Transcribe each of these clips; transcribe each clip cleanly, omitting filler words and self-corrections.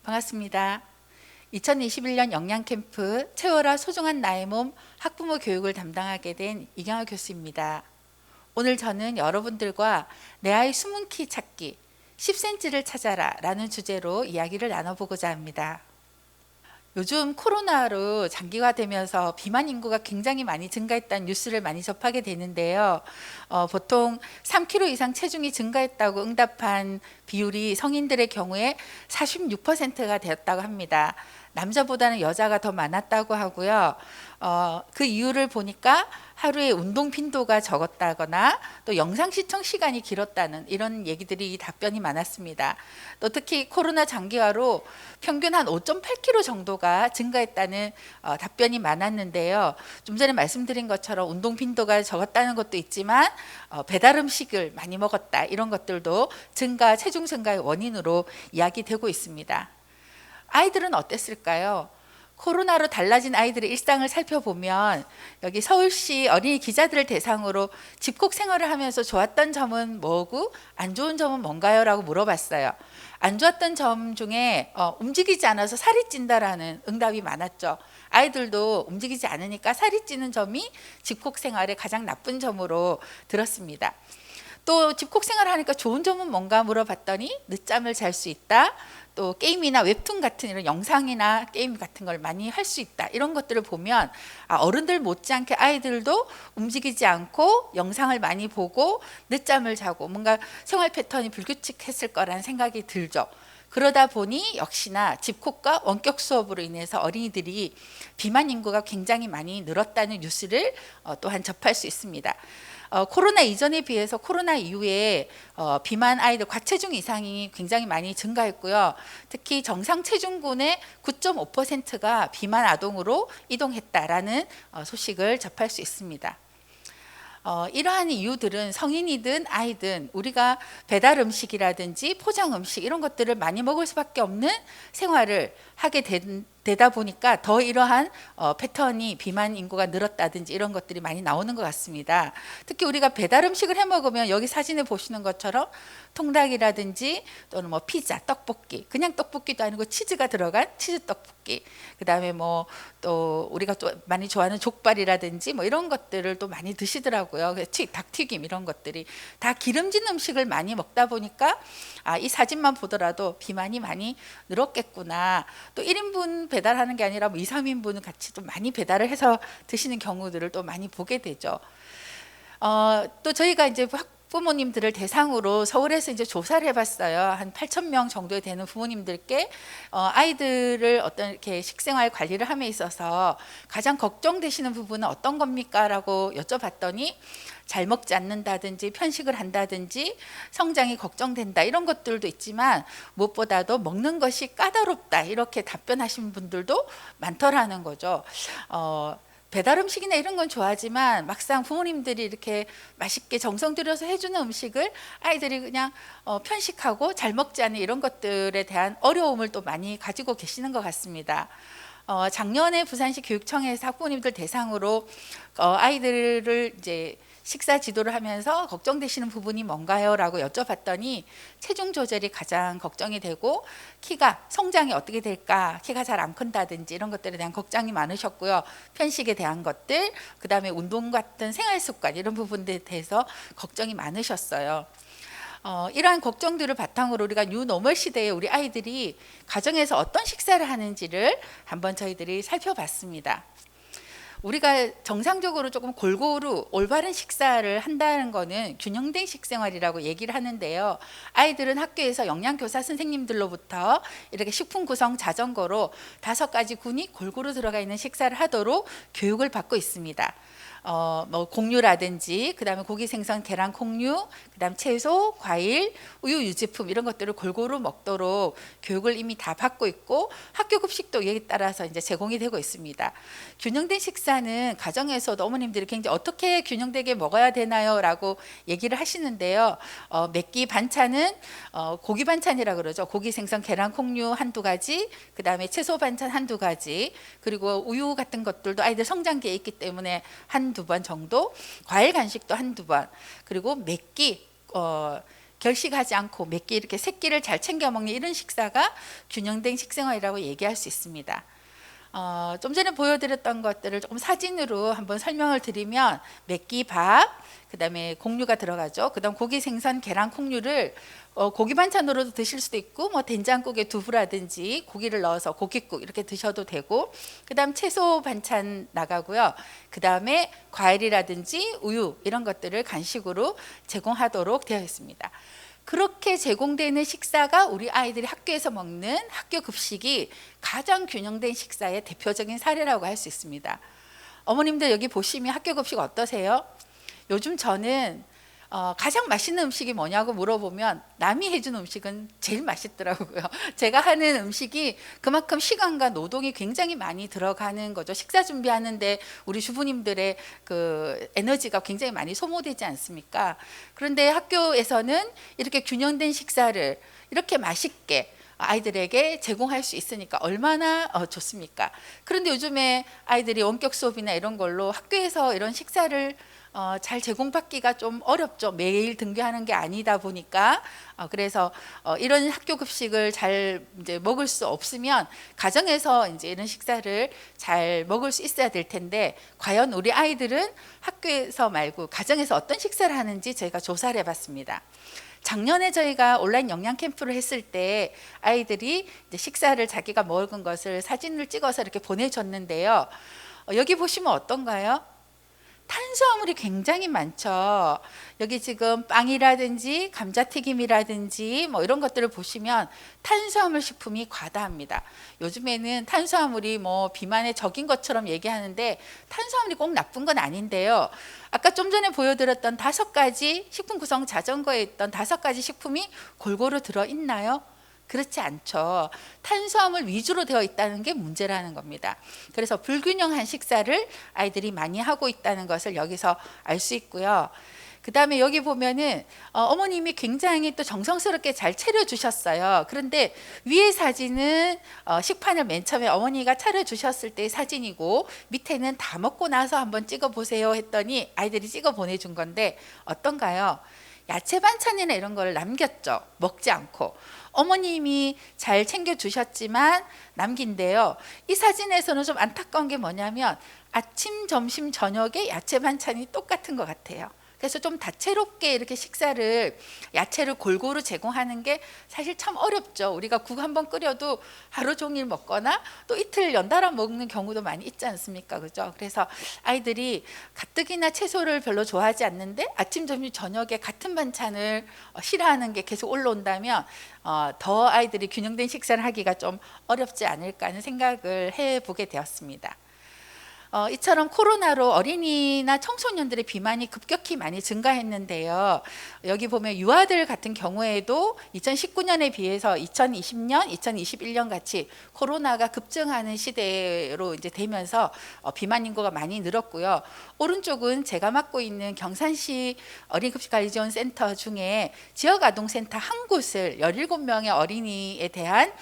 반갑습니다. 2021년 영양캠프 채워라 소중한 나의 몸 학부모 교육을 담당하게 된 이경아 교수입니다. 오늘 저는 여러분들과 내 아이 숨은 키 찾기 10cm를 찾아라 라는 주제로 이야기를 나눠보고자 합니다. 요즘 코로나로 장기화되면서 비만 인구가 굉장히 많이 증가했다는 뉴스를 많이 접하게 되는데요. 보통 3kg 이상 체중이 증가했다고 응답한 비율이 성인들의 경우에 46%가 되었다고 합니다. 남자보다는 여자가 더 많았다고 하고요. 그 이유를 보니까 하루에 운동 빈도가 적었다거나 또 영상 시청 시간이 길었다는 이런 얘기들이 답변이 많았습니다. 또 특히 코로나 장기화로 평균 한 5.8kg 정도가 증가했다는 답변이 많았는데요. 좀 전에 말씀드린 것처럼 운동 빈도가 적었다는 것도 있지만 배달 음식을 많이 먹었다 이런 것들도 체중 증가의 원인으로 이야기되고 있습니다. 아이들은 어땠을까요? 코로나로 달라진 아이들의 일상을 살펴보면 여기 서울시 어린이 기자들을 대상으로 집콕 생활을 하면서 좋았던 점은 뭐고 안 좋은 점은 뭔가요? 라고 물어봤어요. 안 좋았던 점 중에 움직이지 않아서 살이 찐다라는 응답이 많았죠. 아이들도 움직이지 않으니까 살이 찌는 점이 집콕 생활의 가장 나쁜 점으로 들었습니다. 또 집콕 생활을 하니까 좋은 점은 뭔가 물어봤더니 늦잠을 잘 수 있다. 또 게임이나 웹툰 같은 이런 영상이나 게임 같은 걸 많이 할 수 있다. 이런 것들을 보면 어른들 못지않게 아이들도 움직이지 않고 영상을 많이 보고 늦잠을 자고 뭔가 생활 패턴이 불규칙했을 거라는 생각이 들죠. 그러다 보니 역시나 집콕과 원격 수업으로 인해서 어린이들이 비만 인구가 굉장히 많이 늘었다는 뉴스를 또한 접할 수 있습니다. 코로나 이전에 비해서 코로나 이후에 비만 아이들 과체중 이상이 굉장히 많이 증가했고요. 특히 정상 체중군의 9.5%가 비만 아동으로 이동했다라는 소식을 접할 수 있습니다. 이러한 이유들은 성인이든 아이든 우리가 배달 음식이라든지 포장 음식 이런 것들을 많이 먹을 수밖에 없는 생활을 하게 되다 보니까 더 이러한 패턴이 비만 인구가 늘었다든지 이런 것들이 많이 나오는 것 같습니다. 특히 우리가 배달 음식을 해 먹으면 여기 사진에 보시는 것처럼 통닭이라든지 또는 뭐 피자, 떡볶이, 그냥 떡볶이도 아니고 치즈가 들어간 치즈 떡볶이, 그 다음에 뭐 또 우리가 또 많이 좋아하는 족발이라든지 뭐 이런 것들을 또 많이 드시더라고요. 닭튀김 이런 것들이 다 기름진 음식을 많이 먹다 보니까 이 사진만 보더라도 비만이 많이 늘었겠구나. 또 1인분 배달하는 게 아니라 뭐 2, 3인분을 같이 좀 많이 배달을 해서 드시는 경우들을 또 많이 보게 되죠. 또 저희가 이제 부모님들을 대상으로 서울에서 이제 조사를 해봤어요. 한 8,000명 정도 되는 부모님들께 아이들을 어떤 이렇게 식생활 관리를 함에 있어서 가장 걱정되시는 부분은 어떤 겁니까?라고 여쭤봤더니 잘 먹지 않는다든지 편식을 한다든지 성장이 걱정된다 이런 것들도 있지만 무엇보다도 먹는 것이 까다롭다 이렇게 답변하신 분들도 많더라는 거죠. 배달 음식이나 이런 건 좋아하지만 막상 부모님들이 이렇게 맛있게 정성 들여서 해주는 음식을 아이들이 그냥 편식하고 잘 먹지 않는 이런 것들에 대한 어려움을 또 많이 가지고 계시는 것 같습니다. 작년에 부산시 교육청에서 학부모님들 대상으로 아이들을 이제 식사 지도를 하면서 걱정되시는 부분이 뭔가요? 라고 여쭤봤더니 체중 조절이 가장 걱정이 되고 키가 성장이 어떻게 될까? 키가 잘 안 큰다든지 이런 것들에 대한 걱정이 많으셨고요. 편식에 대한 것들, 그 다음에 운동 같은 생활 습관 이런 부분들에 대해서 걱정이 많으셨어요. 이러한 걱정들을 바탕으로 우리가 뉴노멀 시대에 우리 아이들이 가정에서 어떤 식사를 하는지를 한번 저희들이 살펴봤습니다. 우리가 정상적으로 조금 골고루 올바른 식사를 한다는 거는 균형된 식생활이라고 얘기를 하는데요. 아이들은 학교에서 영양교사 선생님들로부터 이렇게 식품 구성 자전거로 5가지 군이 골고루 들어가 있는 식사를 하도록 교육을 받고 있습니다. 뭐 곡류라든지 그다음에 고기, 생선, 계란, 콩류, 그다음 채소, 과일, 우유, 유제품 이런 것들을 골고루 먹도록 교육을 이미 다 받고 있고 학교 급식도 여기에 따라서 이제 제공이 되고 있습니다. 균형된 식사는 가정에서도 어머님들이 굉장히 어떻게 균형되게 먹어야 되나요?라고 얘기를 하시는데요. 몇 끼 반찬은 고기 반찬이라 그러죠. 고기, 생선, 계란, 콩류 한두 가지, 그다음에 채소 반찬 한두 가지, 그리고 우유 같은 것들도 아이들 성장기에 있기 때문에 한두 번 정도, 과일 간식도 한두 번, 그리고 몇 끼 결식하지 않고 몇 끼 이렇게 세 끼를 잘 챙겨 먹는 이런 식사가 균형된 식생활이라고 얘기할 수 있습니다. 좀 전에 보여드렸던 것들을 조금 사진으로 한번 설명을 드리면 몇 끼 밥, 그 다음에 곡류가 들어가죠. 그 다음 고기, 생선, 계란, 콩류를 고기 반찬으로도 드실 수도 있고 뭐 된장국에 두부라든지 고기를 넣어서 고깃국 이렇게 드셔도 되고, 그 다음 채소 반찬 나가고요. 그 다음에 과일이라든지 우유 이런 것들을 간식으로 제공하도록 되어 있습니다. 그렇게 제공되는 식사가 우리 아이들이 학교에서 먹는 학교 급식이 가장 균형된 식사의 대표적인 사례라고 할 수 있습니다. 어머님들 여기 보시면 학교 급식 어떠세요? 요즘 저는 가장 맛있는 음식이 뭐냐고 물어보면 남이 해준 음식은 제일 맛있더라고요. 제가 하는 음식이 그만큼 시간과 노동이 굉장히 많이 들어가는 거죠. 식사 준비하는데 우리 주부님들의 그 에너지가 굉장히 많이 소모되지 않습니까? 그런데 학교에서는 이렇게 균형된 식사를 이렇게 맛있게 아이들에게 제공할 수 있으니까 얼마나 좋습니까? 그런데 요즘에 아이들이 원격 수업이나 이런 걸로 학교에서 이런 식사를 잘 제공받기가 좀 어렵죠. 매일 등교하는 게 아니다 보니까. 그래서 이런 학교 급식을 잘 이제 먹을 수 없으면 가정에서 이제 이런 식사를 잘 먹을 수 있어야 될 텐데, 과연 우리 아이들은 학교에서 말고 가정에서 어떤 식사를 하는지 저희가 조사를 해봤습니다. 작년에 저희가 온라인 영양 캠프를 했을 때 아이들이 이제 식사를 자기가 먹은 것을 사진을 찍어서 이렇게 보내줬는데요. 여기 보시면 어떤가요? 탄수화물이 굉장히 많죠. 여기 지금 빵이라든지 감자튀김이라든지 뭐 이런 것들을 보시면 탄수화물 식품이 과다합니다. 요즘에는 탄수화물이 뭐 비만의 적인 것처럼 얘기하는데 탄수화물이 꼭 나쁜 건 아닌데요. 아까 좀 전에 보여드렸던 5가지 식품 구성 자전거에 있던 5가지 식품이 골고루 들어있나요? 그렇지 않죠. 탄수화물 위주로 되어 있다는 게 문제라는 겁니다. 그래서 불균형한 식사를 아이들이 많이 하고 있다는 것을 여기서 알 수 있고요. 그 다음에 여기 보면은 어머님이 굉장히 또 정성스럽게 잘 차려주셨어요. 그런데 위에 사진은 식판을 맨 처음에 어머니가 차려주셨을 때의 사진이고, 밑에는 다 먹고 나서 한번 찍어보세요 했더니 아이들이 찍어 보내준 건데 어떤가요? 야채 반찬이나 이런 걸 남겼죠. 먹지 않고. 어머님이 잘 챙겨주셨지만 남긴데요. 이 사진에서는 좀 안타까운 게 뭐냐면 아침, 점심, 저녁에 야채 반찬이 똑같은 것 같아요. 그래서 좀 다채롭게 이렇게 식사를, 야채를 골고루 제공하는 게 사실 참 어렵죠. 우리가 국 한번 끓여도 하루 종일 먹거나 또 이틀 연달아 먹는 경우도 많이 있지 않습니까? 그죠? 그래서 아이들이 가뜩이나 채소를 별로 좋아하지 않는데 아침, 점심, 저녁에 같은 반찬을 싫어하는 게 계속 올라온다면 더 아이들이 균형된 식사를 하기가 좀 어렵지 않을까 하는 생각을 해보게 되었습니다. 이처럼 코로나로 어린이나 청소년들의 비만이 급격히 많이 증가했는데요. 여기 보면 유아들 같은 경우에도 2019년에 비해서 2020년, 2021년 같이 코로나가 급증하는 시대로 이제 되면서 비만 인구가 많이 늘었고요. 오른쪽은 제가 맡고 있는 경산시 어린이급식관리지원센터 중에 지역아동센터 한 곳을 17명의 어린이에 대한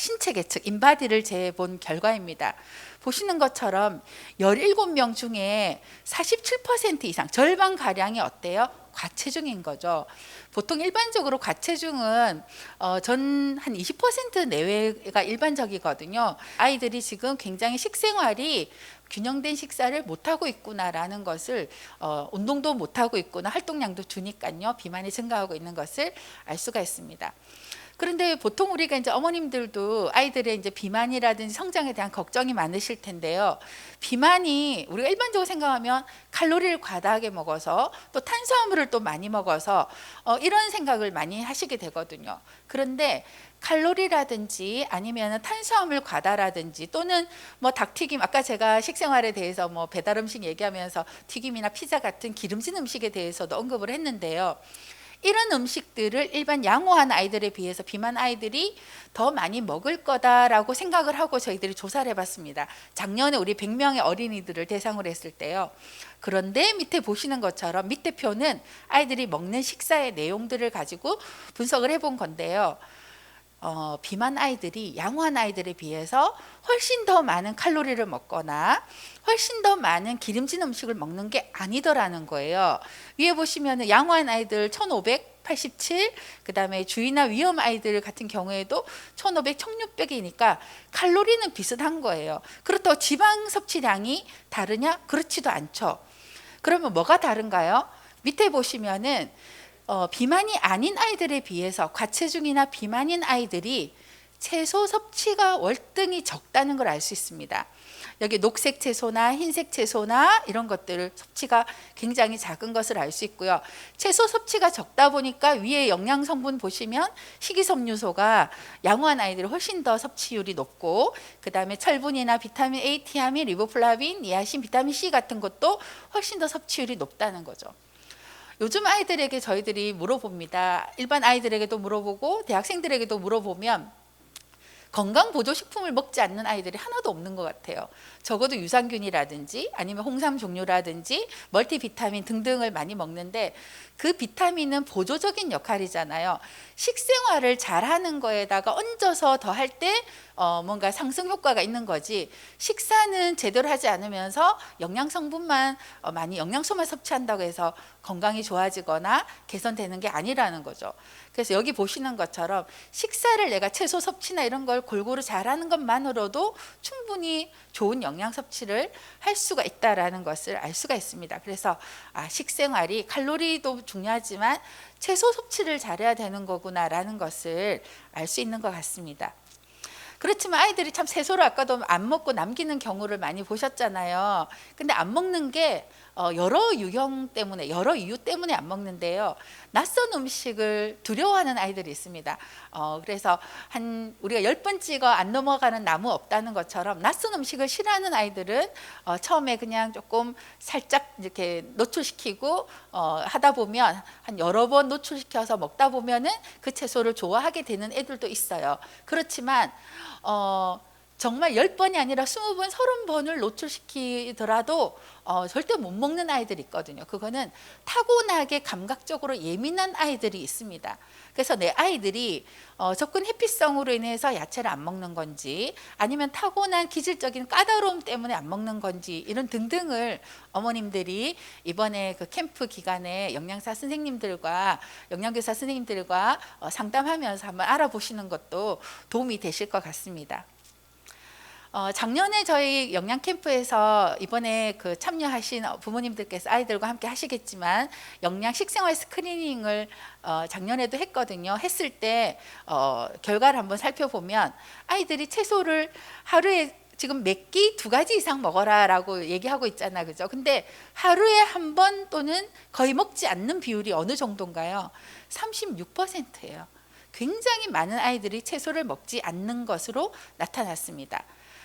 신체 계측, 인바디를 재본 결과입니다. 보시는 것처럼 17명 중에 47% 이상, 절반가량이 어때요? 과체중인 거죠. 보통 일반적으로 과체중은 전 한 20% 내외가 일반적이거든요. 아이들이 지금 굉장히 식생활이 균형된 식사를 못하고 있구나라는 것을, 운동도 못하고 있구나, 활동량도 주니까요, 비만이 증가하고 있는 것을 알 수가 있습니다. 그런데 보통 우리가 이제 어머님들도 아이들의 이제 비만이라든지 성장에 대한 걱정이 많으실 텐데요. 비만이 우리가 일반적으로 생각하면 칼로리를 과다하게 먹어서 또 탄수화물을 또 많이 먹어서 이런 생각을 많이 하시게 되거든요. 그런데 칼로리라든지 아니면 탄수화물 과다라든지 또는 뭐 닭튀김, 아까 제가 식생활에 대해서 뭐 배달 음식 얘기하면서 튀김이나 피자 같은 기름진 음식에 대해서도 언급을 했는데요. 이런 음식들을 일반 양호한 아이들에 비해서 비만 아이들이 더 많이 먹을 거다라고 생각을 하고 저희들이 조사를 해봤습니다. 작년에 우리 100명의 어린이들을 대상으로 했을 때요. 그런데 밑에 보시는 것처럼 밑에 표는 아이들이 먹는 식사의 내용들을 가지고 분석을 해본 건데요. 비만 아이들이 양호한 아이들에 비해서 훨씬 더 많은 칼로리를 먹거나 훨씬 더 많은 기름진 음식을 먹는 게 아니더라는 거예요. 위에 보시면 양호한 아이들 1587, 그 다음에 주의나 위험 아이들 같은 경우에도 1500, 1600이니까 칼로리는 비슷한 거예요. 그렇다고 지방 섭취량이 다르냐? 그렇지도 않죠. 그러면 뭐가 다른가요? 밑에 보시면은 비만이 아닌 아이들에 비해서 과체중이나 비만인 아이들이 채소 섭취가 월등히 적다는 걸 알 수 있습니다. 여기 녹색 채소나 흰색 채소나 이런 것들 섭취가 굉장히 작은 것을 알 수 있고요. 채소 섭취가 적다 보니까 위에 영양 성분 보시면 식이섬유소가 양호한 아이들이 훨씬 더 섭취율이 높고, 그 다음에 철분이나 비타민 A, 티아민, 리보플라빈, 니아신, 비타민 C 같은 것도 훨씬 더 섭취율이 높다는 거죠. 요즘 아이들에게 저희들이 물어봅니다. 일반 아이들에게도 물어보고 대학생들에게도 물어보면 건강보조식품을 먹지 않는 아이들이 하나도 없는 것 같아요. 적어도 유산균이라든지 아니면 홍삼 종류라든지 멀티비타민 등등을 많이 먹는데, 그 비타민은 보조적인 역할이잖아요. 식생활을 잘하는 거에다가 얹어서 더 할 때 뭔가 상승 효과가 있는 거지, 식사는 제대로 하지 않으면서 영양 성분만 많이 영양소만 섭취한다고 해서 건강이 좋아지거나 개선되는 게 아니라는 거죠. 그래서 여기 보시는 것처럼 식사를 내가 채소 섭취나 이런 걸 골고루 잘하는 것만으로도 충분히 좋은 영양 섭취를 할 수가 있다라는 것을 알 수가 있습니다. 그래서 식생활이 칼로리도 중요하지만 채소 섭취를 잘해야 되는 거구나라는 것을 알 수 있는 것 같습니다. 그렇지만 아이들이 참 채소를 아까도 안 먹고 남기는 경우를 많이 보셨잖아요. 근데 안 먹는 게 여러 유형 때문에, 여러 이유 때문에 안 먹는데요. 낯선 음식을 두려워하는 아이들이 있습니다. 그래서 우리가 10번 찍어 안 넘어가는 나무 없다는 것처럼 낯선 음식을 싫어하는 아이들은 처음에 그냥 조금 살짝 이렇게 노출시키고 하다 보면 한 여러 번 노출시켜서 먹다 보면은 그 채소를 좋아하게 되는 애들도 있어요. 그렇지만 정말 10번이 아니라 20번, 30번을 노출시키더라도 절대 못 먹는 아이들이 있거든요. 그거는 타고나게 감각적으로 예민한 아이들이 있습니다. 그래서 내 아이들이 접근 회피성으로 인해서 야채를 안 먹는 건지, 아니면 타고난 기질적인 까다로움 때문에 안 먹는 건지, 이런 등등을 어머님들이 이번에 그 캠프 기간에 영양사 선생님들과 영양교사 선생님들과 상담하면서 한번 알아보시는 것도 도움이 되실 것 같습니다. 작년에 저희 영양 캠프에서 이번에 그 참여하신 부모님들께서 아이들과 함께 하시겠지만 영양 식생활 스크리닝을 작년에도 했거든요. 했을 때 결과를 한번 살펴보면 아이들이 채소를 하루에 지금 몇 끼 2가지 이상 먹어라라고 얘기하고 있잖아, 그죠? 근데 하루에 한 번 또는 거의 먹지 않는 비율이 어느 정도인가요? 36%예요. 굉장히 많은 아이들이 채소를 먹지 않는 것으로 나타났습니다.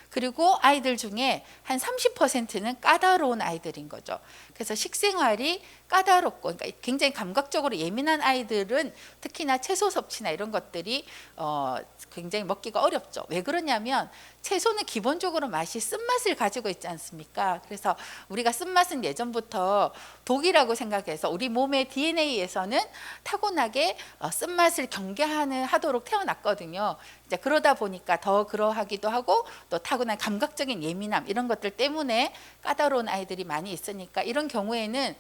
그리고 아이들 중에 한 30%는 까다로운 아이들인 거죠. 그래서 식생활이 까다롭고, 그러니까 굉장히 감각적으로 예민한 아이들은 특히나 채소 섭취나 이런 것들이 굉장히 먹기가 어렵죠. 왜 그러냐면 채소는 기본적으로 맛이 쓴맛을 가지고 있지 않습니까? 그래서 우리가 쓴맛은 예전부터 독이라고 생각해서 우리 몸의 DNA에서는 타고나게 쓴맛을 경계하도록 태어났거든요. 이제 그러다 보니까 더 그러하기도 하고, 또 타고난 감각적인 예민함 이런 것들 때문에 까다로운 아이들이 많이 있으니까, 이런 경우에는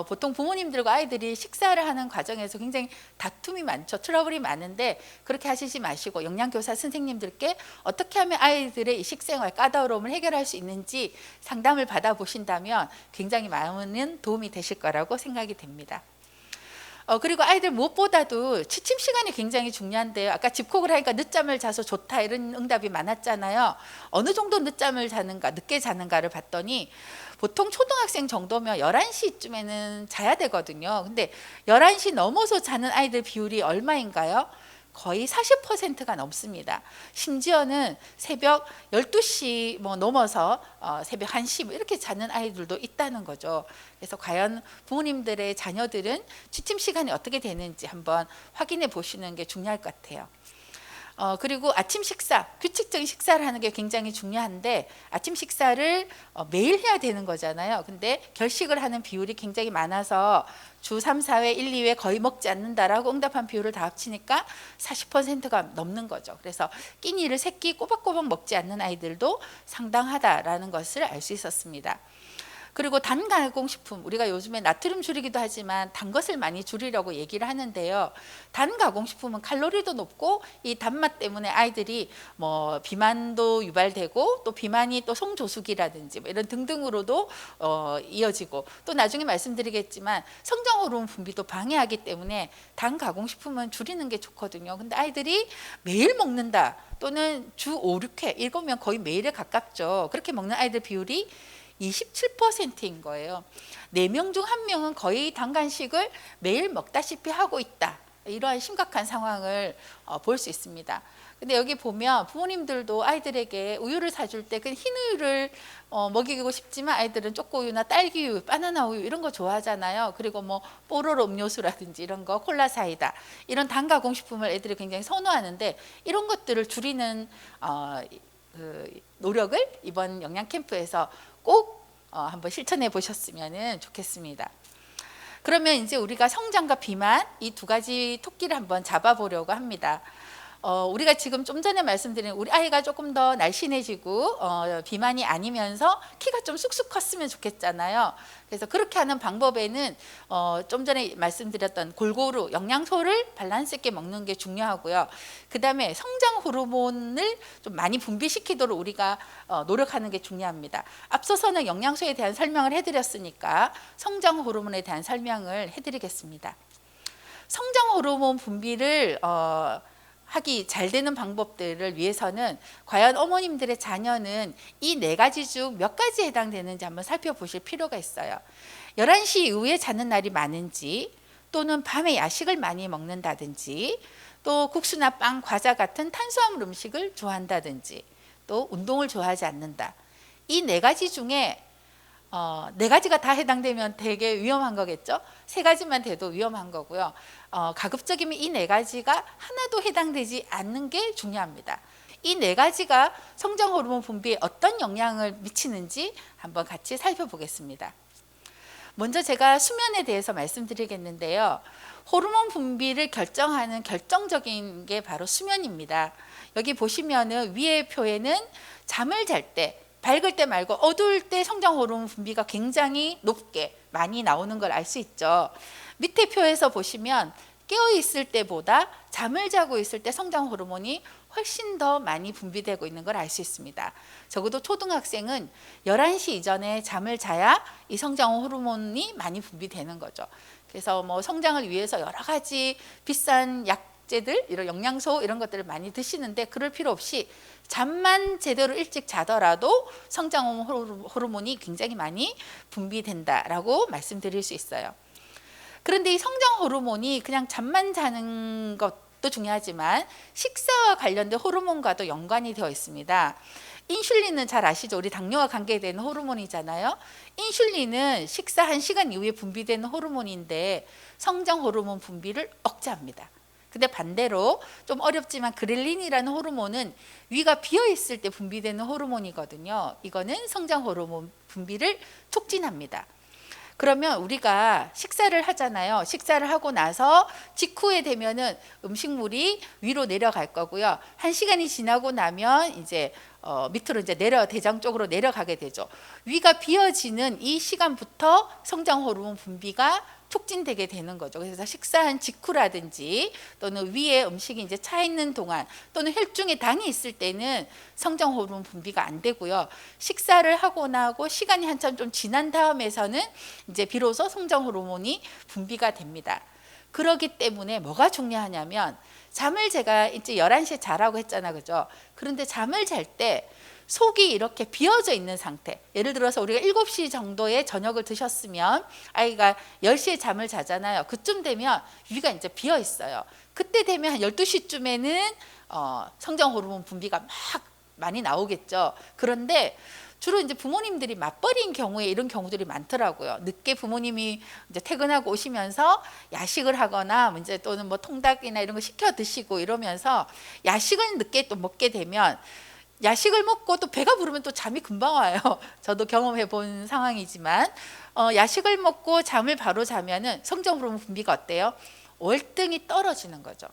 보통 부모님들과 아이들이 식사를 하는 과정에서 굉장히 다툼이 많죠. 트러블이 많은데 그렇게 하시지 마시고 영양교사 선생님들께 어떻게 하면 아이들의 이 식생활 까다로움을 해결할 수 있는지 상담을 받아보신다면 굉장히 많은 도움이 되실 거라고 생각이 됩니다. 그리고 아이들 무엇보다도 취침 시간이 굉장히 중요한데요. 아까 집콕을 하니까 늦잠을 자서 좋다 이런 응답이 많았잖아요. 어느 정도 늦잠을 자는가, 늦게 자는가를 봤더니 보통 초등학생 정도면 11시쯤에는 자야 되거든요. 근데 11시 넘어서 자는 아이들 비율이 얼마인가요? 거의 40%가 넘습니다. 심지어는 새벽 12시 넘어서 새벽 1시 이렇게 자는 아이들도 있다는 거죠. 그래서 과연 부모님들의 자녀들은 취침 시간이 어떻게 되는지 한번 확인해 보시는 게 중요할 것 같아요. 그리고 아침 식사, 규칙적인 식사를 하는 게 굉장히 중요한데 아침 식사를 매일 해야 되는 거잖아요. 근데 결식을 하는 비율이 굉장히 많아서 주 3, 4회, 1, 2회 거의 먹지 않는다라고 응답한 비율을 다 합치니까 40%가 넘는 거죠. 그래서 끼니를 3끼 꼬박꼬박 먹지 않는 아이들도 상당하다라는 것을 알 수 있었습니다. 그리고 단 가공식품, 우리가 요즘에 나트륨 줄이기도 하지만 단 것을 많이 줄이려고 얘기를 하는데요. 단 가공식품은 칼로리도 높고 이 단맛 때문에 아이들이 뭐 비만도 유발되고 또 비만이 또 성조숙이라든지 뭐 이런 등등으로도 이어지고 또 나중에 말씀드리겠지만 성장 호르몬 분비도 방해하기 때문에 단 가공식품은 줄이는 게 좋거든요. 근데 아이들이 매일 먹는다 또는 주 5, 6회 이거면 거의 매일에 가깝죠. 그렇게 먹는 아이들 비율이 27%인 거예요. 4명 중 1명은 거의 단 간식을 매일 먹다시피 하고 있다. 이러한 심각한 상황을 볼 수 있습니다. 근데 여기 보면 부모님들도 아이들에게 우유를 사줄 때 그 흰 우유를 먹이고 싶지만 아이들은 초코우유나 딸기우유, 바나나 우유 이런 거 좋아하잖아요. 그리고 뭐 뽀로로 음료수라든지 이런 거, 콜라 사이다 이런 단 가공식품을 애들이 굉장히 선호하는데 이런 것들을 줄이는 그 노력을 이번 영양 캠프에서 꼭 한번 실천해 보셨으면 좋겠습니다. 그러면 이제 우리가 성장과 비만 이 두 가지 토끼를 한번 잡아보려고 합니다. 우리가 지금 좀 전에 말씀드린 우리 아이가 조금 더 날씬해지고 비만이 아니면서 키가 좀 쑥쑥 컸으면 좋겠잖아요. 그래서 그렇게 하는 방법에는 좀 전에 말씀드렸던 골고루 영양소를 밸런스 있게 먹는 게 중요하고요. 그 다음에 성장 호르몬을 좀 많이 분비시키도록 우리가 노력하는 게 중요합니다. 앞서서는 영양소에 대한 설명을 해드렸으니까 성장 호르몬에 대한 설명을 해드리겠습니다. 성장 호르몬 분비를 하기 잘 되는 방법들을 위해서는 과연 어머님들의 자녀는 이 4가지 중 몇 가지에 해당되는지 한번 살펴보실 필요가 있어요. 11시 이후에 자는 날이 많은지 또는 밤에 야식을 많이 먹는다든지 또 국수나 빵, 과자 같은 탄수화물 음식을 좋아한다든지 또 운동을 좋아하지 않는다. 이 4가지 중에 4가지가 다 해당되면 되게 위험한 거겠죠. 3가지만 돼도 위험한 거고요. 가급적이면 이 4가지가 하나도 해당되지 않는 게 중요합니다. 이 4가지가 성장 호르몬 분비에 어떤 영향을 미치는지 한번 같이 살펴보겠습니다. 먼저 제가 수면에 대해서 말씀드리겠는데요. 호르몬 분비를 결정하는 결정적인 게 바로 수면입니다. 여기 보시면은 위의 표에는 잠을 잘 때 밝을 때 말고 어두울 때 성장 호르몬 분비가 굉장히 높게 많이 나오는 걸 알 수 있죠. 밑에 표에서 보시면 깨어 있을 때보다 잠을 자고 있을 때 성장 호르몬이 훨씬 더 많이 분비되고 있는 걸 알 수 있습니다. 적어도 초등학생은 11시 이전에 잠을 자야 이 성장 호르몬이 많이 분비되는 거죠. 그래서 뭐 성장을 위해서 여러 가지 비싼 약재들, 이런 영양소 이런 것들을 많이 드시는데 그럴 필요 없이 잠만 제대로 일찍 자더라도 성장 호르몬이 굉장히 많이 분비된다라고 말씀드릴 수 있어요. 그런데 이 성장 호르몬이 그냥 잠만 자는 것도 중요하지만 식사와 관련된 호르몬과도 연관이 되어 있습니다. 인슐린은 잘 아시죠? 우리 당뇨와 관계되는 호르몬이잖아요. 인슐린은 식사 1시간 이후에 분비되는 호르몬인데 성장 호르몬 분비를 억제합니다. 근데 반대로 좀 어렵지만 그렐린이라는 호르몬은 위가 비어 있을 때 분비되는 호르몬이거든요. 이거는 성장 호르몬 분비를 촉진합니다. 그러면 우리가 식사를 하잖아요. 식사를 하고 나서 직후에 되면은 음식물이 위로 내려갈 거고요. 1시간이 지나고 나면 이제 밑으로 이제 대장 쪽으로 내려가게 되죠. 위가 비어지는 이 시간부터 성장 호르몬 분비가 촉진되게 되는 거죠. 그래서 식사한 직후라든지 또는 위에 음식이 이제 차 있는 동안 또는 혈중에 당이 있을 때는 성장 호르몬 분비가 안 되고요. 식사를 하고 나고 시간이 한참 좀 지난 다음에서는 이제 비로소 성장 호르몬이 분비가 됩니다. 그렇기 때문에 뭐가 중요하냐면 잠을 제가 이제 11시에 자라고 했잖아, 그죠? 그런데 잠을 잘 때 속이 이렇게 비어져 있는 상태, 예를 들어서 우리가 7시 정도에 저녁을 드셨으면 아이가 10시에 잠을 자잖아요. 그쯤 되면 위가 이제 비어 있어요. 그때 되면 한 12시쯤에는 성장 호르몬 분비가 막 많이 나오겠죠. 그런데 주로 이제 부모님들이 맞벌이인 경우에 이런 경우들이 많더라고요. 늦게 부모님이 이제 퇴근하고 오시면서 야식을 하거나 이제 또는 뭐 통닭이나 이런 거 시켜 드시고 이러면서 야식을 늦게 또 먹게 되면 야식을 먹고 또 배가 부르면 또 잠이 금방 와요. 저도 경험해 본 상황이지만 야식을 먹고 잠을 바로 자면은 성장 호르몬 분비가 어때요? 월등히 떨어지는 거죠.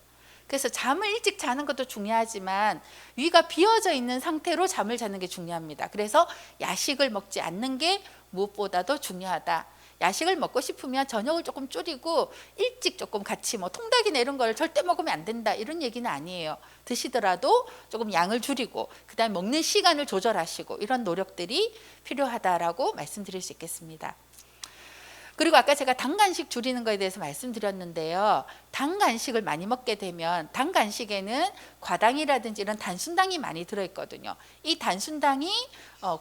그래서 잠을 일찍 자는 것도 중요하지만 위가 비어져 있는 상태로 잠을 자는 게 중요합니다. 그래서 야식을 먹지 않는 게 무엇보다도 중요하다. 야식을 먹고 싶으면 저녁을 조금 줄이고 일찍 조금 같이 뭐 통닭이나 이런 걸 절대 먹으면 안 된다 이런 얘기는 아니에요. 드시더라도 조금 양을 줄이고 그다음에 먹는 시간을 조절하시고 이런 노력들이 필요하다라고 말씀드릴 수 있겠습니다. 그리고 아까 제가 단 간식 줄이는 거에 대해서 말씀드렸는데요. 단 간식을 많이 먹게 되면 단 간식에는 과당이라든지 이런 단순당이 많이 들어있거든요. 이 단순당이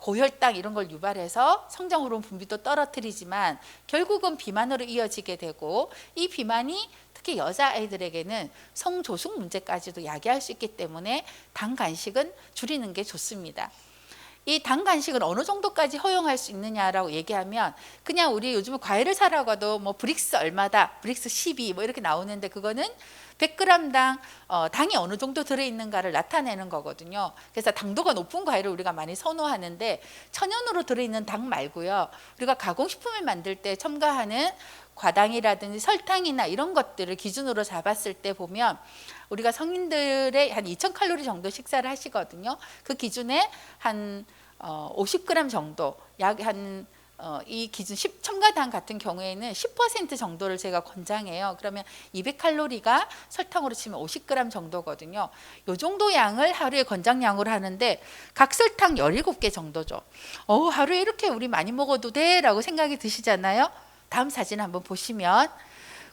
고혈당 이런 걸 유발해서 성장 호르몬 분비도 떨어뜨리지만 결국은 비만으로 이어지게 되고 이 비만이 특히 여자아이들에게는 성조숙 문제까지도 야기할 수 있기 때문에 단 간식은 줄이는 게 좋습니다. 이 단 간식을 어느 정도까지 허용할 수 있느냐라고 얘기하면 그냥 우리 요즘 과일을 사라고 해도 뭐 브릭스 얼마다, 브릭스 12 뭐 이렇게 나오는데 그거는 100g당 당이 어느 정도 들어있는가를 나타내는 거거든요. 그래서 당도가 높은 과일을 우리가 많이 선호하는데 천연으로 들어있는 당 말고요. 우리가 가공식품을 만들 때 첨가하는 과당이라든지 설탕이나 이런 것들을 기준으로 잡았을 때 보면 우리가 성인들의 한 2000칼로리 정도 식사를 하시거든요. 그 기준에 한 50g 정도, 약 한 이 기준 첨가당 같은 경우에는 10% 정도를 제가 권장해요. 그러면 200칼로리가 설탕으로 치면 50g 정도거든요. 이 정도 양을 하루에 권장량으로 하는데 각설탕 17개 정도죠. 하루에 이렇게 우리 많이 먹어도 돼? 라고 생각이 드시잖아요. 다음 사진 한번 보시면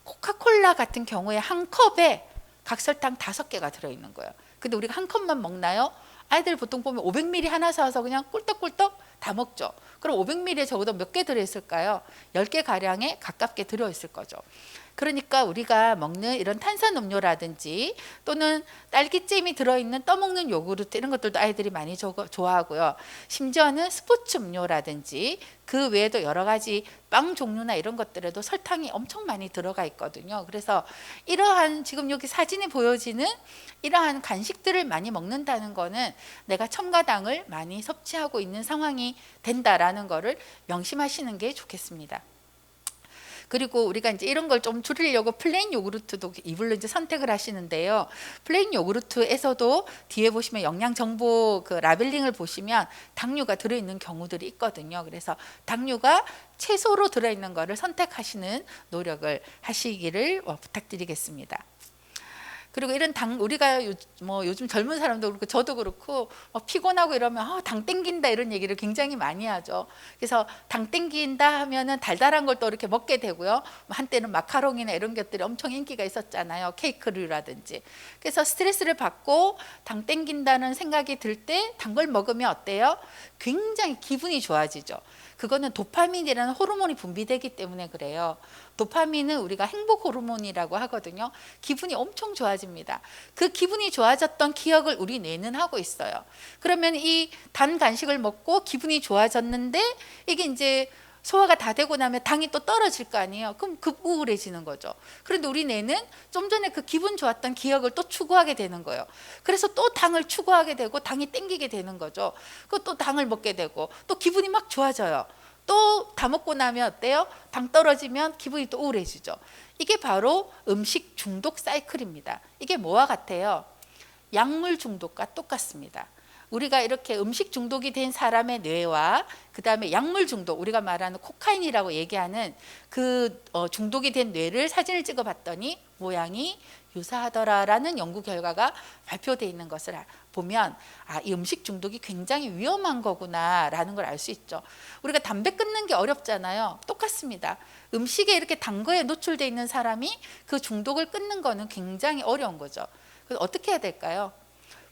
코카콜라 같은 경우에 한 컵에 각설탕 5개가 들어있는 거예요. 근데 우리가 한 컵만 먹나요? 아이들 보통 보면 500ml 하나 사서 그냥 꿀떡꿀떡 다 먹죠. 그럼 500ml에 적어도 몇 개 들어있을까요? 10개 가량에 가깝게 들어있을 거죠. 그러니까 우리가 먹는 이런 탄산음료라든지 또는 딸기잼이 들어있는 떠먹는 요구르트 이런 것들도 아이들이 많이 좋아하고요. 심지어는 스포츠 음료라든지 그 외에도 여러 가지 빵 종류나 이런 것들에도 설탕이 엄청 많이 들어가 있거든요. 그래서 이러한 지금 여기 사진에 보여지는 이러한 간식들을 많이 먹는다는 거는 내가 첨가당을 많이 섭취하고 있는 상황이 된다라는 거를 명심하시는 게 좋겠습니다. 그리고 우리가 이제 이런 걸 좀 줄이려고 플레인 요구르트도 이불로 이제 선택을 하시는데요. 플레인 요구르트에서도 뒤에 보시면 영양 정보 그 라벨링을 보시면 당류가 들어있는 경우들이 있거든요. 그래서 당류가 채소로 들어있는 거를 선택하시는 노력을 하시기를 부탁드리겠습니다. 그리고 이런 당 우리가 요즘 젊은 사람도 그렇고 저도 그렇고 피곤하고 이러면 당 땡긴다 이런 얘기를 굉장히 많이 하죠. 그래서 당 땡긴다 하면은 달달한 걸 또 이렇게 먹게 되고요. 한때는 마카롱이나 이런 것들이 엄청 인기가 있었잖아요. 케이크류라든지. 그래서 스트레스를 받고 당 땡긴다는 생각이 들 때 단 걸 먹으면 어때요? 굉장히 기분이 좋아지죠. 그거는 도파민이라는 호르몬이 분비되기 때문에 그래요. 도파민은 우리가 행복 호르몬이라고 하거든요. 기분이 엄청 좋아집니다. 그 기분이 좋아졌던 기억을 우리 뇌는 하고 있어요. 그러면 이 단 간식을 먹고 기분이 좋아졌는데 이게 이제 소화가 다 되고 나면 당이 또 떨어질 거 아니에요. 그럼 급 우울해지는 거죠. 그런데 우리 뇌는 좀 전에 그 기분 좋았던 기억을 또 추구하게 되는 거예요. 그래서 또 당을 추구하게 되고 당이 땡기게 되는 거죠. 그 또 당을 먹게 되고 또 기분이 막 좋아져요. 또 다 먹고 나면 어때요? 당 떨어지면 기분이 또 우울해지죠. 이게 바로 음식 중독 사이클입니다. 이게 뭐와 같아요? 약물 중독과 똑같습니다. 우리가 이렇게 음식 중독이 된 사람의 뇌와 그 다음에 약물 중독, 우리가 말하는 코카인이라고 얘기하는 그 중독이 된 뇌를 사진을 찍어 봤더니 모양이 유사하더라라는 연구 결과가 발표되어 있는 것을 보면 이 음식 중독이 굉장히 위험한 거구나라는 걸 알 수 있죠. 우리가 담배 끊는 게 어렵잖아요. 똑같습니다. 음식에 이렇게 단 거에 노출되어 있는 사람이 그 중독을 끊는 거는 굉장히 어려운 거죠. 그래서 어떻게 해야 될까요?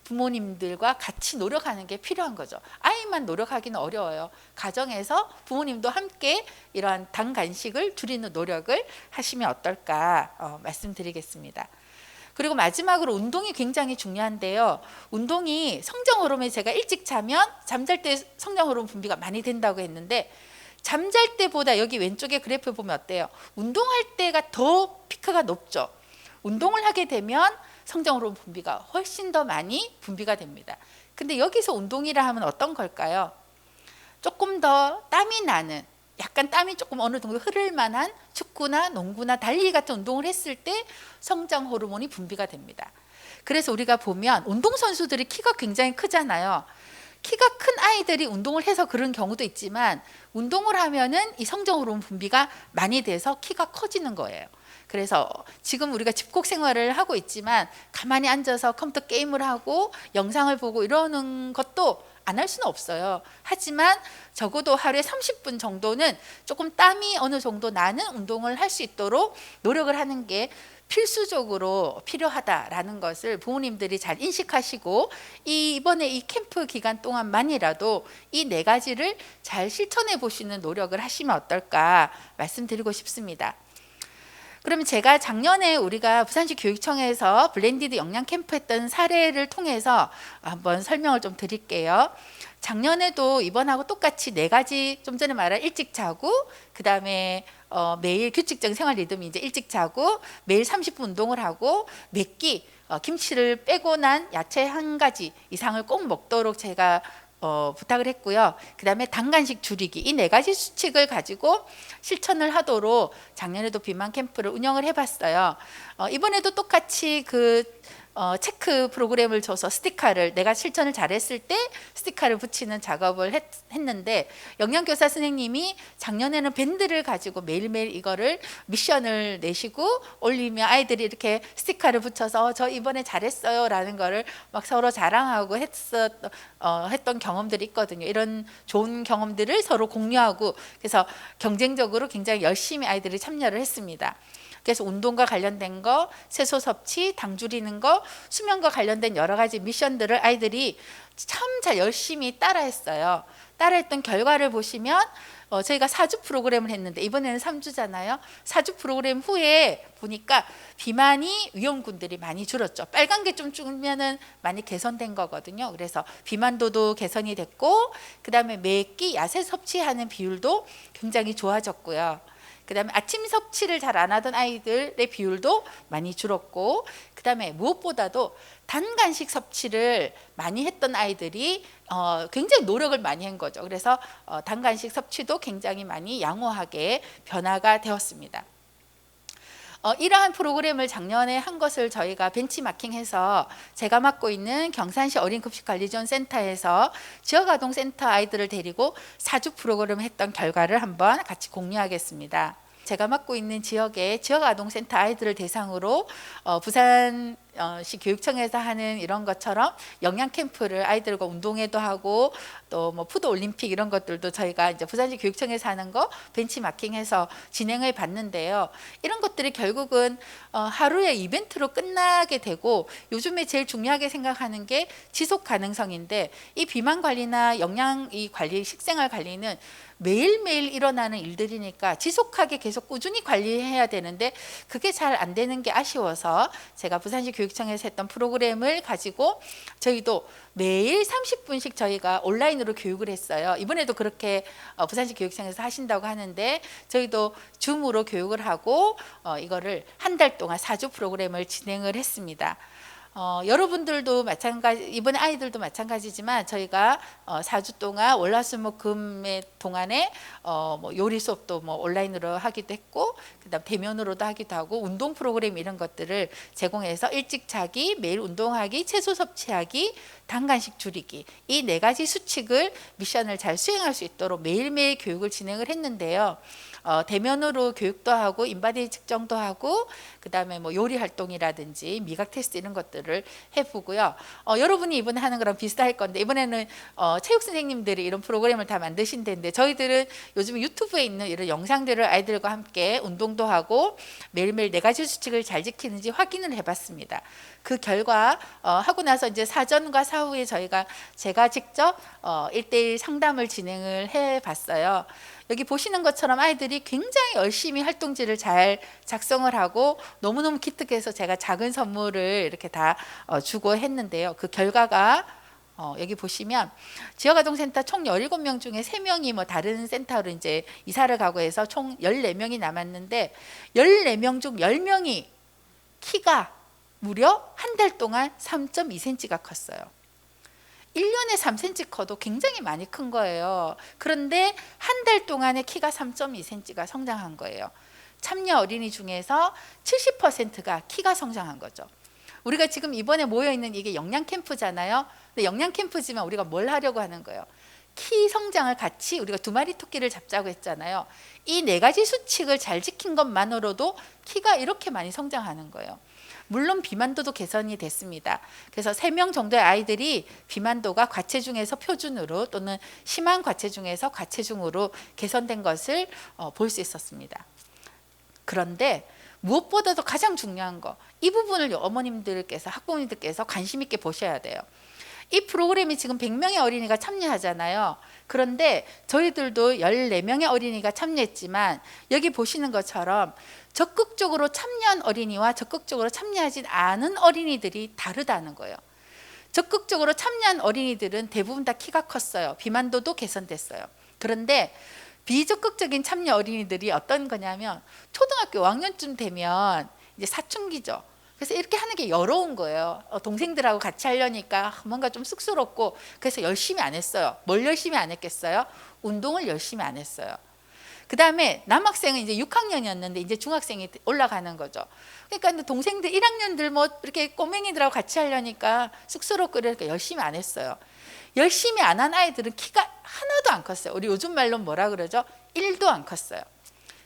부모님들과 같이 노력하는 게 필요한 거죠. 아이만 노력하기는 어려워요. 가정에서 부모님도 함께 이러한 단 간식을 줄이는 노력을 하시면 어떨까 말씀드리겠습니다. 그리고 마지막으로 운동이 굉장히 중요한데요. 운동이 성장 호르몬이 제가 일찍 자면 잠잘 때 성장 호르몬 분비가 많이 된다고 했는데 잠잘 때보다 여기 왼쪽에 그래프 보면 어때요? 운동할 때가 더 피크가 높죠. 운동을 하게 되면 성장 호르몬 분비가 훨씬 더 많이 분비가 됩니다. 근데 여기서 운동이라 하면 어떤 걸까요? 조금 더 땀이 나는, 약간 땀이 조금 어느 정도 흐를 만한 축구나 농구나 달리기 같은 운동을 했을 때 성장 호르몬이 분비가 됩니다. 그래서 우리가 보면 운동선수들이 키가 굉장히 크잖아요. 키가 큰 아이들이 운동을 해서 그런 경우도 있지만 운동을 하면은 이 성장 호르몬 분비가 많이 돼서 키가 커지는 거예요. 그래서 지금 우리가 집콕 생활을 하고 있지만 가만히 앉아서 컴퓨터 게임을 하고 영상을 보고 이러는 것도 안 할 수는 없어요. 하지만 적어도 하루에 30분 정도는 조금 땀이 어느 정도 나는 운동을 할 수 있도록 노력을 하는 게 필수적으로 필요하다라는 것을 부모님들이 잘 인식하시고 이번에 이 캠프 기간 동안만이라도 이 4가지를 잘 실천해 보시는 노력을 하시면 어떨까 말씀드리고 싶습니다. 그러면 제가 작년에 우리가 부산시 교육청에서 블렌디드 영양 캠프 했던 사례를 통해서 한번 설명을 좀 드릴게요. 작년에도 이번하고 똑같이 4가지, 좀 전에 말한 일찍 자고, 그 다음에 매일 규칙적인 생활 리듬이 이제 일찍 자고, 매일 30분 운동을 하고, 몇 끼 김치를 빼고 난 야채 1가지 이상을 꼭 먹도록 제가 부탁을 했고요. 그 다음에 단간식 줄이기, 이 4가지 수칙을 가지고 실천을 하도록 작년에도 비만 캠프를 운영을 해봤어요. 이번에도 똑같이 체크 프로그램을 줘서 스티커를, 내가 실천을 잘했을 때 스티커를 붙이는 작업을 했는데, 영양교사 선생님이 작년에는 밴드를 가지고 매일매일 이거를 미션을 내시고 올리면 아이들이 이렇게 스티커를 붙여서 저 이번에 잘했어요 라는 거를 막 서로 자랑하고 했던 경험들이 있거든요. 이런 좋은 경험들을 서로 공유하고, 그래서 경쟁적으로 굉장히 열심히 아이들이 참여를 했습니다. 그래서 운동과 관련된 거, 채소 섭취, 당 줄이는 거, 수면과 관련된 여러 가지 미션들을 아이들이 참 잘 열심히 따라했어요. 따라했던 결과를 보시면 저희가 4주 프로그램을 했는데 이번에는 3주잖아요. 4주 프로그램 후에 보니까 비만이 위험군들이 많이 줄었죠. 빨간 게 좀 줄면은 많이 개선된 거거든요. 그래서 비만도도 개선이 됐고, 그 다음에 매끼 야채 섭취하는 비율도 굉장히 좋아졌고요. 그 다음에 아침 섭취를 잘 안 하던 아이들의 비율도 많이 줄었고, 그 다음에 무엇보다도 단간식 섭취를 많이 했던 아이들이 굉장히 노력을 많이 한 거죠. 그래서 단간식 섭취도 굉장히 많이 양호하게 변화가 되었습니다. 이러한 프로그램을 작년에 한 것을 저희가 벤치마킹해서 제가 맡고 있는 경산시 어린급식관리지원센터에서 지역아동센터 아이들을 데리고 4주 프로그램을 했던 결과를 한번 같이 공유하겠습니다. 제가 맡고 있는 지역의 지역아동센터 아이들을 대상으로 부산시 교육청에서 하는 이런 것처럼 영양 캠프를 아이들과 운동회도 하고 또 뭐 푸드 올림픽 이런 것들도 저희가 이제 부산시 교육청에서 하는 거 벤치마킹해서 진행을 봤는데요. 이런 것들이 결국은 하루의 이벤트로 끝나게 되고, 요즘에 제일 중요하게 생각하는 게 지속 가능성인데, 이 비만 관리나 영양 이 관리, 식생활 관리는 매일매일 일어나는 일들이니까 지속하게 계속 꾸준히 관리해야 되는데 그게 잘 안 되는 게 아쉬워서 제가 부산시 교육청에서 했던 프로그램을 가지고 저희도 매일 30분씩 저희가 온라인으로 교육을 했어요. 이번에도 그렇게 부산시 교육청에서 하신다고 하는데 저희도 줌으로 교육을 하고 이거를 한 달 동안 4주 프로그램을 진행을 했습니다. 여러분들도 마찬가지, 이번 아이들도 마찬가지지만 저희가 4주 동안 월화수목금의 동안에 뭐 요리 수업도 뭐 온라인으로 하기도 했고, 그다음 대면으로도 하기도 하고, 운동 프로그램 이런 것들을 제공해서 일찍 자기, 매일 운동하기, 채소 섭취하기, 단간식 줄이기, 이 4가지 수칙을 미션을 잘 수행할 수 있도록 매일매일 교육을 진행을 했는데요. 대면으로 교육도 하고 인바디 측정도 하고, 그 다음에 뭐 요리 활동이라든지 미각 테스트 이런 것들을 해보고요. 여러분이 이번에 하는 거랑 비슷할 건데, 이번에는 체육 선생님들이 이런 프로그램을 다 만드신다는데, 저희들은 요즘 유튜브에 있는 이런 영상들을 아이들과 함께 운동도 하고 매일매일 4가지 수칙을 잘 지키는지 확인을 해봤습니다. 그 결과 하고 나서 이제 사전과 사후에 제가 직접 1대1 상담을 진행을 해봤어요. 여기 보시는 것처럼 아이들이 굉장히 열심히 활동지를 잘 작성을 하고 너무너무 기특해서 제가 작은 선물을 이렇게 다 주고 했는데요. 그 결과가 여기 보시면 지역아동센터 총 17명 중에 3명이 뭐 다른 센터로 이제 이사를 가고 해서 총 14명이 남았는데 14명 중 10명이 키가 무려 한 달 동안 3.2cm가 컸어요. 1년에 3cm 커도 굉장히 많이 큰 거예요. 그런데 한 달 동안에 키가 3.2cm가 성장한 거예요. 참여 어린이 중에서 70%가 키가 성장한 거죠. 우리가 지금 이번에 모여있는 이게 영양 캠프잖아요. 근데 영양 캠프지만 우리가 뭘 하려고 하는 거예요? 키 성장을 같이 우리가 2마리 토끼를 잡자고 했잖아요. 이 4가지 수칙을 잘 지킨 것만으로도 키가 이렇게 많이 성장하는 거예요. 물론 비만도도 개선이 됐습니다. 그래서 3명 정도의 아이들이 비만도가 과체중에서 표준으로 또는 심한 과체중에서 과체중으로 개선된 것을 볼 수 있었습니다. 그런데 무엇보다도 가장 중요한 거, 이 부분을 어머님들께서 학부모님들께서 관심 있게 보셔야 돼요. 이 프로그램이 지금 100명의 어린이가 참여하잖아요. 그런데 저희들도 14명의 어린이가 참여했지만 여기 보시는 것처럼 적극적으로 참여한 어린이와 적극적으로 참여하지 않은 어린이들이 다르다는 거예요. 적극적으로 참여한 어린이들은 대부분 다 키가 컸어요. 비만도도 개선됐어요. 그런데 비적극적인 참여 어린이들이 어떤 거냐면 초등학교 5학년쯤 되면 이제 사춘기죠. 그래서 이렇게 하는 게 여러운 거예요. 동생들하고 같이 하려니까 뭔가 좀 쑥스럽고 그래서 열심히 안 했어요. 뭘 열심히 안 했겠어요? 운동을 열심히 안 했어요. 그 다음에 남학생은 이제 6학년이었는데 이제 중학생이 올라가는 거죠. 그러니까 동생들 1학년들 뭐 이렇게 꼬맹이들하고 같이 하려니까 쑥스럽고 이러니까 열심히 안 했어요. 열심히 안 한 아이들은 키가 하나도 안 컸어요. 우리 요즘 말로 뭐라 그러죠? 1도 안 컸어요.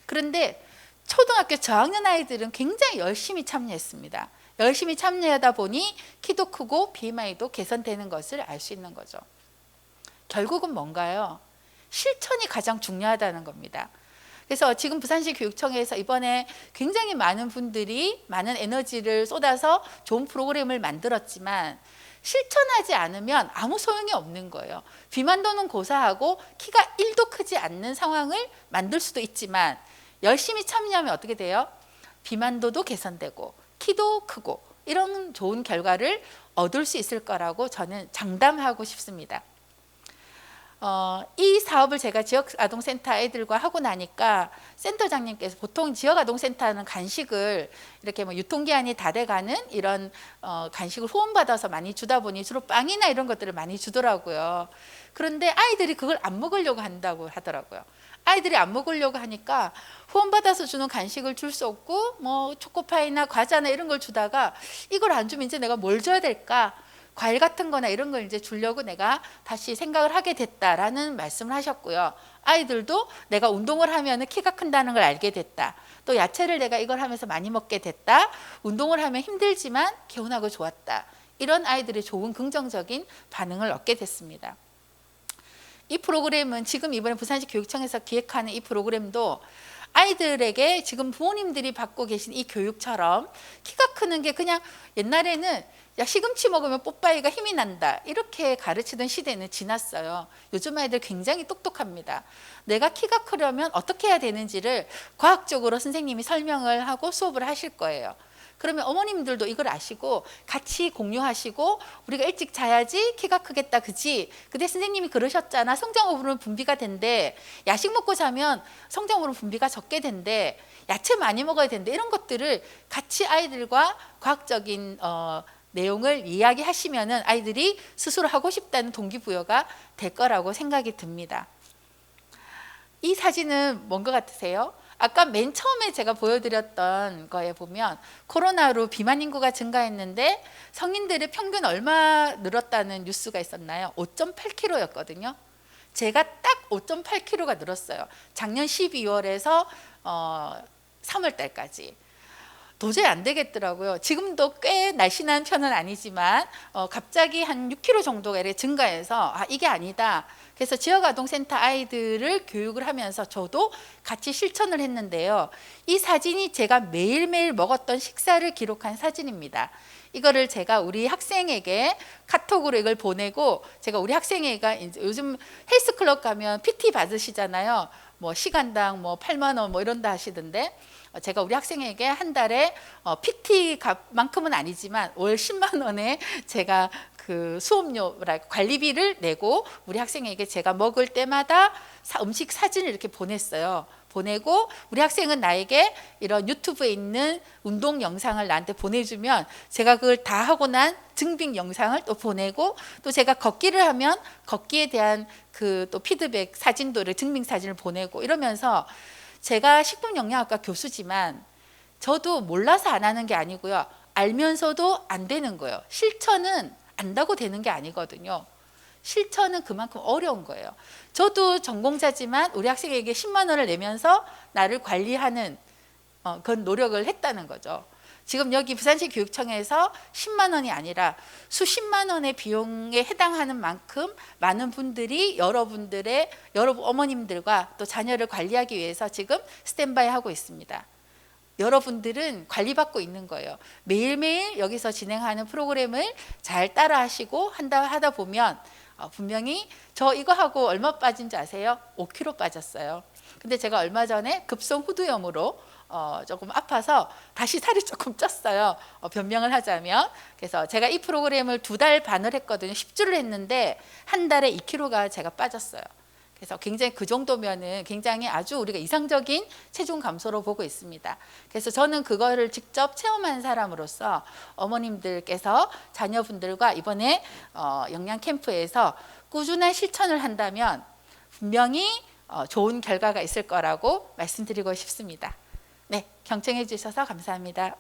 그런데 초등학교 저학년 아이들은 굉장히 열심히 참여했습니다. 열심히 참여하다 보니 키도 크고 BMI도 개선되는 것을 알 수 있는 거죠. 결국은 뭔가요? 실천이 가장 중요하다는 겁니다. 그래서 지금 부산시 교육청에서 이번에 굉장히 많은 분들이 많은 에너지를 쏟아서 좋은 프로그램을 만들었지만 실천하지 않으면 아무 소용이 없는 거예요. 비만도는 고사하고 키가 1도 크지 않는 상황을 만들 수도 있지만 열심히 참여하면 어떻게 돼요? 비만도도 개선되고 키도 크고 이런 좋은 결과를 얻을 수 있을 거라고 저는 장담하고 싶습니다. 이 사업을 제가 지역아동센터 애들과 하고 나니까 센터장님께서 보통 지역아동센터는 간식을 이렇게 뭐 유통기한이 다 돼가는 이런 간식을 후원받아서 많이 주다 보니 주로 빵이나 이런 것들을 많이 주더라고요. 그런데 아이들이 그걸 안 먹으려고 한다고 하더라고요. 아이들이 안 먹으려고 하니까 후원받아서 주는 간식을 줄 수 없고 뭐 초코파이나 과자나 이런 걸 주다가 이걸 안 주면 이제 내가 뭘 줘야 될까? 과일 같은 거나 이런 걸 이제 주려고 내가 다시 생각을 하게 됐다라는 말씀을 하셨고요. 아이들도 내가 운동을 하면 키가 큰다는 걸 알게 됐다. 또 야채를 내가 이걸 하면서 많이 먹게 됐다. 운동을 하면 힘들지만 개운하고 좋았다. 이런 아이들의 좋은 긍정적인 반응을 얻게 됐습니다. 이 프로그램은 지금 이번에 부산시 교육청에서 기획하는 이 프로그램도 아이들에게 지금 부모님들이 받고 계신 이 교육처럼 키가 크는 게 그냥 옛날에는 야 시금치 먹으면 뽀빠이가 힘이 난다 이렇게 가르치던 시대는 지났어요. 요즘 아이들 굉장히 똑똑합니다. 내가 키가 크려면 어떻게 해야 되는지를 과학적으로 선생님이 설명을 하고 수업을 하실 거예요. 그러면 어머님들도 이걸 아시고 같이 공유하시고 우리가 일찍 자야지 키가 크겠다 그지? 근데 선생님이 그러셨잖아. 성장 호르몬 분비가 된대. 야식 먹고 자면 성장 호르몬 분비가 적게 된대. 야채 많이 먹어야 된대. 이런 것들을 같이 아이들과 과학적인 내용을 이야기하시면은 아이들이 스스로 하고 싶다는 동기부여가 될 거라고 생각이 듭니다. 이 사진은 뭔 것 같으세요? 아까 맨 처음에 제가 보여드렸던 거에 보면 코로나로 비만 인구가 증가했는데 성인들의 평균 얼마 늘었다는 뉴스가 있었나요? 5.8kg였거든요. 제가 딱 5.8kg가 늘었어요. 작년 12월에서 3월 달까지. 도저히 안 되겠더라고요. 지금도 꽤 날씬한 편은 아니지만 갑자기 한 6kg 정도가 이렇게 증가해서 이게 아니다. 그래서 지역아동센터 아이들을 교육을 하면서 저도 같이 실천을 했는데요. 이 사진이 제가 매일매일 먹었던 식사를 기록한 사진입니다. 이거를 제가 우리 학생에게 카톡으로 이걸 보내고 제가 우리 학생회가 이제 요즘 헬스클럽 가면 PT 받으시잖아요. 뭐 시간당 뭐 8만 원 뭐 이런다 하시던데, 제가 우리 학생에게 한 달에 PT 값만큼은 아니지만 월 10만 원에 제가 그 수업료 관리비를 내고 우리 학생에게 제가 먹을 때마다 음식 사진을 이렇게 보냈어요. 보내고 우리 학생은 나에게 이런 유튜브에 있는 운동 영상을 나한테 보내주면 제가 그걸 다 하고 난 증빙 영상을 또 보내고, 또 제가 걷기를 하면 걷기에 대한 그 또 피드백 사진도 증빙 사진을 보내고, 이러면서 제가 식품영양학과 교수지만 저도 몰라서 안 하는 게 아니고요, 알면서도 안 되는 거예요. 실천은 안다고 되는 게 아니거든요. 실천은 그만큼 어려운 거예요. 저도 전공자지만 우리 학생에게 10만 원을 내면서 나를 관리하는 그런 노력을 했다는 거죠. 지금 여기 부산시 교육청에서 10만 원이 아니라 수십만 원의 비용에 해당하는 만큼 많은 분들이 여러분 어머님들과 또 자녀를 관리하기 위해서 지금 스탠바이 하고 있습니다. 여러분들은 관리받고 있는 거예요. 매일매일 여기서 진행하는 프로그램을 잘 따라 하시고 하다 보면 분명히 저 이거 하고 얼마 빠진 줄 아세요? 5kg 빠졌어요. 근데 제가 얼마 전에 급성 후두염으로 조금 아파서 다시 살이 조금 쪘어요. 변명을 하자면. 그래서 제가 이 프로그램을 2달 반을 했거든요. 10주를 했는데 한 달에 2kg가 제가 빠졌어요. 그래서 굉장히 그 정도면은 굉장히 아주 우리가 이상적인 체중 감소로 보고 있습니다. 그래서 저는 그거를 직접 체험한 사람으로서 어머님들께서 자녀분들과 이번에 영양 캠프에서 꾸준한 실천을 한다면 분명히 좋은 결과가 있을 거라고 말씀드리고 싶습니다. 네, 경청해 주셔서 감사합니다.